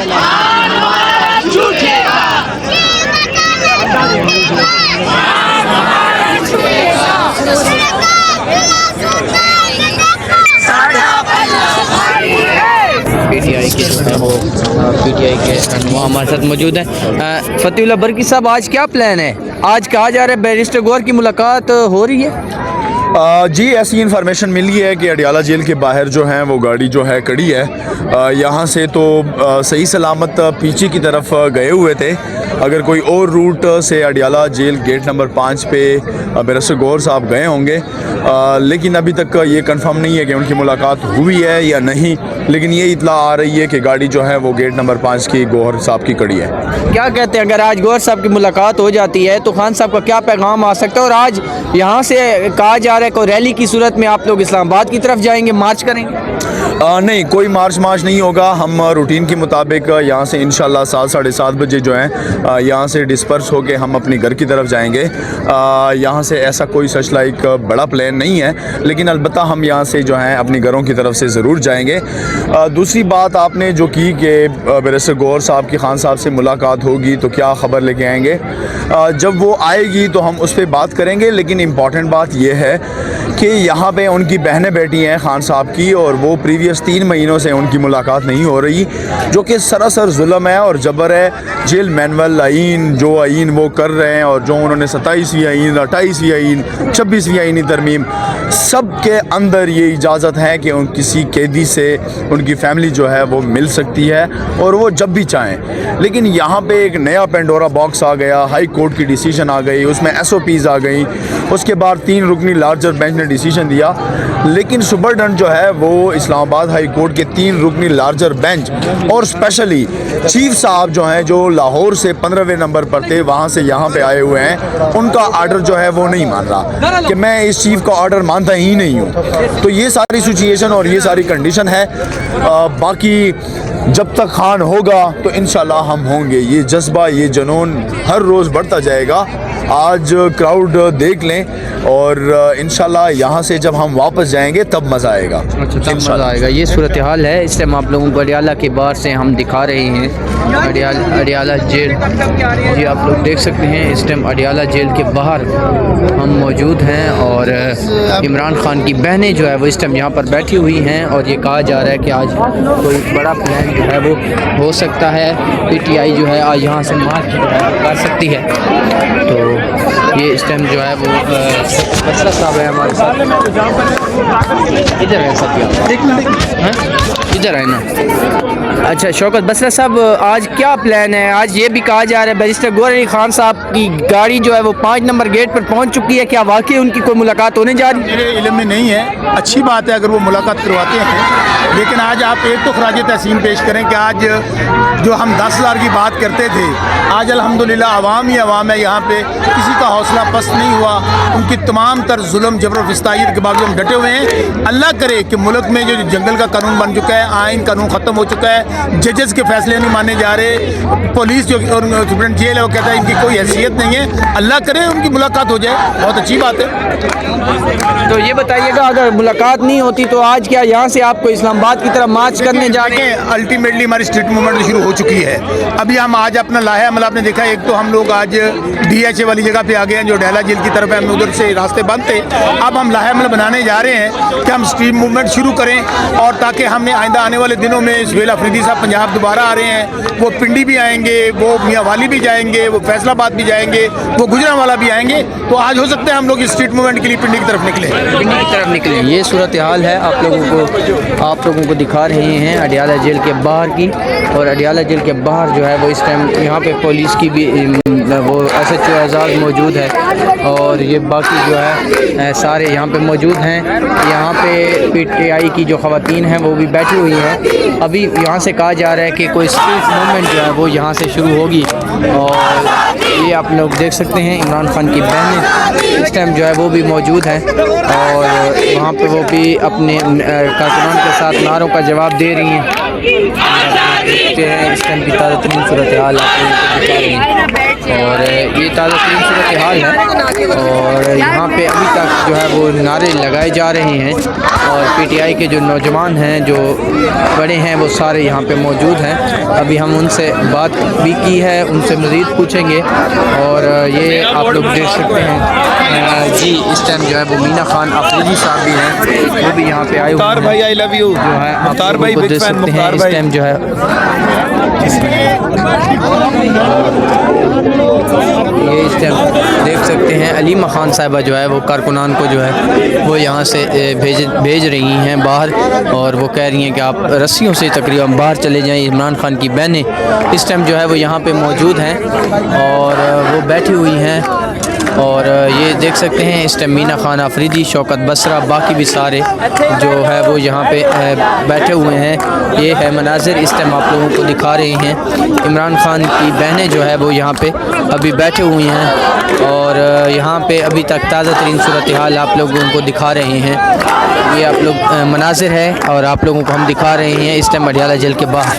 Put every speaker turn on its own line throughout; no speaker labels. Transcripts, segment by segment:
PTI के PTI के रहनुमा हमारे साथ मौजूद हैं। फतेहुल्लाह बरकी साहब, आज क्या प्लान है? आज कहा जा रहा है बैरिस्टर गौहर की मुलाकात हो रही है।
जी, ऐसी इन्फॉर्मेशन मिली है कि अडियाला जेल के बाहर जो है वो गाड़ी जो है खड़ी है। यहाँ से तो सही सलामत पीछे की तरफ गए हुए थे। अगर कोई और रूट से अडियाला जेल गेट नंबर 5 पे बैरिस्टर गौहर साहब गए होंगे, लेकिन अभी तक ये कंफर्म नहीं है कि उनकी मुलाकात हुई है या नहीं। लेकिन ये इतला आ रही है कि गाड़ी जो है वो गेट नंबर 5 की गौहर साहब की खड़ी है।
क्या कहते हैं, अगर आज गौहर साहब की मुलाकात हो जाती है तो खान साहब का क्या पैगाम आ सकता है? और आज यहाँ से कहा जा रहा है कोई रैली की सूरत में आप लोग इस्लामाबाद की तरफ जाएंगे, मार्च करेंगे?
नहीं, कोई मार्च नहीं होगा। हम रूटीन के मुताबिक यहाँ से इंशाल्लाह 7 साढ़े 7 बजे जो है यहाँ से डिस्पर्स होके हम अपनी घर की तरफ जाएंगे। यहाँ से ऐसा कोई सच लाइक बड़ा प्लान नहीं है, लेकिन अलबत्ता हम यहाँ से जो है अपनी घरों की तरफ से ज़रूर जाएंगे। दूसरी बात आपने जो की कि बैरिस्टर गौहर साहब की खान साहब से मुलाकात होगी तो क्या ख़बर लेके आएंगे, जब वो आएगी तो हम उस पर बात करेंगे। लेकिन इम्पॉर्टेंट बात यह है कि यहाँ पे उनकी बहनें बेटी हैं खान साहब की, और वो प्रीवियस 3 महीनों से उनकी मुलाकात नहीं हो रही, जो कि सरासर जुल्म है और जबर है। जेल मैनुअल आइन जो आइन वो कर रहे हैं, और जो उन्होंने 27वीं आइन, 28वीं आइन, 26वीं आइनी तरमीम, सब के अंदर ये इजाज़त है कि किसी कैदी से उनकी फैमिली जो है वो मिल सकती है और वो जब भी चाहें। लेकिन यहाँ पे एक नया पेंडोरा बॉक्स आ गया, हाई कोर्ट की डिसीजन आ गई, उसमें SOPs आ गई। उसके बाद 3 रुकनी लार्जर बेंच ने डिसीजन दिया, लेकिन सुपरडेंट जो है वो इस्लामाबाद हाई कोर्ट के 3 रुकनी लार्जर बेंच और स्पेशली चीफ साहब जो हैं, जो लाहौर से 15वें नंबर पर थे, वहाँ से यहाँ पे आए हुए हैं, उनका आर्डर जो है वो नहीं मान रहा कि मैं इस चीफ का आर्डर मानता ही नहीं हूँ। तो ये सारी सिचुएशन और ये सारी कंडीशन है। बाकी जब तक खान होगा तो इंशाल्लाह हम होंगे। ये जज्बा, ये जुनून हर रोज़ बढ़ता जाएगा। आज क्राउड देख लें और इंशाल्लाह यहाँ से जब हम वापस जाएंगे तब मज़ा आएगा।
अच्छा, तब मज़ा आएगा। ये सूरत हाल है। इस टाइम आप लोगों को अडियाला के बाहर से हम दिखा रहे हैं अडियाला जेल। जी, आप लोग देख सकते हैं इस टाइम अडियाला जेल के बाहर हम मौजूद हैं और इमरान खान की बहनें जो है वो इस टाइम यहाँ पर बैठी हुई हैं और ये कहा जा रहा है कि आज कोई बड़ा प्लान जो है वो हो सकता है। PTI जो है आज यहाँ से मार्च कर सकती है। तो ये इस टाइम जो है वो बसरा साहब है हमारे साथ। इधर है सब, इधर है ना। अच्छा शौकत बसरा साहब, आज क्या प्लान है? आज ये भी कहा जा रहा है बैरिस्टर गौहर अली खान साहब की गाड़ी जो है वो 5 नंबर गेट पर पहुंच चुकी है। क्या वाकई उनकी कोई मुलाकात होने जा रही है?
मेरे इल्म में नहीं है। अच्छी बात है अगर वो मुलाकात करवाते हैं, लेकिन आज आप एक तो खराज तहसीन पेश करें कि आज जो हम 10,000 की बात करते थे, आज अल्हम्दुलिल्लाह अवाम ही अवाम है। यहाँ पे किसी का हौसला पस्त नहीं हुआ। उनकी तमाम तर जुल्म जबर फिस्तायत के बावजूद हम डटे हुए हैं। अल्लाह करे कि मुल्क में जो जंगल का कानून बन चुका है, आइन कानून ख़त्म हो चुका है, जजेस के फैसले नहीं माने जा रहे, पुलिस जो सुप्रीम जेल है वो कहता है इनकी कोई हैसियत नहीं है। अल्लाह करे उनकी मुलाकात हो जाए, बहुत अच्छी बात है।
तो ये बताइएगा, अगर मुलाकात नहीं होती तो आज क्या यहाँ से आपको इस्लामाबाद की तरफ मार्च करने जा रहे हैं?
अल्टीमेटली हमारी स्ट्रीट मूवमेंट शुरू हो चुकी है। अभी हम आज अपना लाया अमल आपने देखा। एक तो हम लोग आज DHA वाली जगह पे आ गए हैं जो अडियाला जेल की तरफ है। हम उधर से रास्ते बंद थे। अब हम लाया अमल बनाने जा रहे हैं कि हम स्ट्रीट मूवमेंट शुरू करें और ताकि हमने आइंदा आने वाले दिनों में सुहेल अफरीदी साहब पंजाब दोबारा आ रहे हैं, वो पिंडी भी आएंगे, वो मियाँ वाली भी जाएंगे, वो फैसलाबाद भी जाएंगे, वो गुजरांवाला भी आएंगे। तो आज हो सकता है हम लोग स्ट्रीट मूवमेंट के लिए पिंडी की तरफ निकले।
पिंडी की तरफ निकले। ये सूरत हाल है आप लोगों को दिखा रहे हैं अडियाला जेल के बाहर की। और अडियाला जेल के बाहर जो है वो इस टाइम यहाँ पे पुलिस की भी वो SHO एजाज़ मौजूद है और ये बाकी जो है सारे यहाँ पे मौजूद हैं। यहाँ पे PTI की जो ख़वातीन हैं वो भी बैठी हुई हैं। अभी यहाँ से कहा जा रहा है कि कोई स्ट्रीट मूवमेंट जो है वो यहाँ से शुरू होगी। और ये आप लोग देख सकते हैं इमरान खान की बहनें इस टाइम जो है वो भी मौजूद हैं और वहाँ पे वो भी अपने कारकुनान के साथ नारों का जवाब दे रही हैं। देखते हैं इस टाइम की ताज़ा तरीन सूरत हाल आप लोगों को दिखा रहे हैं। और ये ताज़ा तरीन सूरत हाल है और यहाँ पे अभी तक जो है वो नारे लगाए जा रहे हैं और PTI के जो नौजवान हैं जो बड़े हैं वो सारे यहाँ पे मौजूद हैं। अभी हम उनसे बात भी की है, उनसे मज़ीद पूछेंगे। और ये आप लोग देख सकते हैं जी इस टाइम जो है वो मीना खान अफरीदी साहब भी हैं, वो भी यहाँ पे आए हुए हैं।
भाई आई लव यू
जो है आप लोगों को देख सकते हैं इस टाइम जो है ये इस टाइम देख सकते हैं अलीमा खान साहिबा जो है वो कारकुनान को जो है वो यहाँ से भेज रही हैं बाहर और वो कह रही हैं कि आप रस्सियों से तकरीबन बाहर चले जाएं। इमरान खान की बहनें इस टाइम जो है वो यहाँ पे मौजूद हैं और वो बैठी हुई हैं। और ये देख सकते हैं इस टाइम मीना खान अफरीदी, शौकत बसरा, बाकी भी सारे जो है वो यहाँ पे बैठे हुए हैं। ये है मनाजिर इस टाइम आप लोगों को दिखा रहे हैं। इमरान खान की बहनें जो है वो यहाँ पे अभी बैठे हुई हैं और यहाँ पे अभी तक ताज़ा तरीन सूरत हाल आप लोगों को दिखा रहे हैं। ये आप लोग मनाजिर है और आप लोगों को हम दिखा रहे हैं इस टाइम अडियाला जेल के बाहर।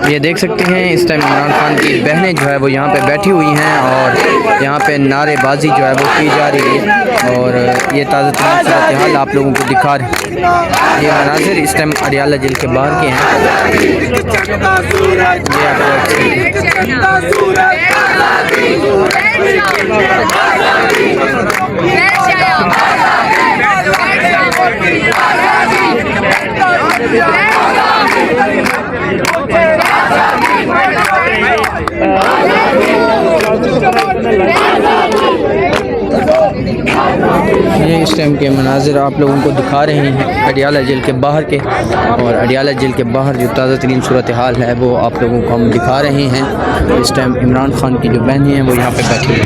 ये देख सकते हैं इस टाइम इमरान खान की बहनें जो है वो यहाँ पे बैठी हुई हैं और यहाँ पे नारेबाजी जो है वो की जा रही है और ये ताज़ा तरीन सूरत हाल आप लोगों को दिखा रहे हैं। ये मनाजिर इस टाइम अडियाला जेल के बाहर के हैं। ये इस टाइम के मनाजिर आप लोगों को दिखा रहे हैं अडियाला जेल के बाहर के और अडियाला जेल के बाहर जो ताज़ा तरीन सूरत हाल है वो आप लोगों को हम दिखा रहे हैं। इस टाइम इमरान खान की जो बहनें हैं वो यहाँ पे बैठी हैं।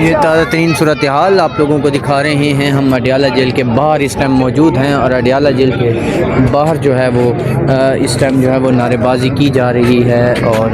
ये ताज़ा तरीन सूरत हाल आप लोगों को दिखा रहे हैं। हम अडियाला जेल के बाहर इस टाइम मौजूद हैं और अडियाला जेल के बाहर जो है वो इस टाइम जो है वो नारेबाजी की जा रही है और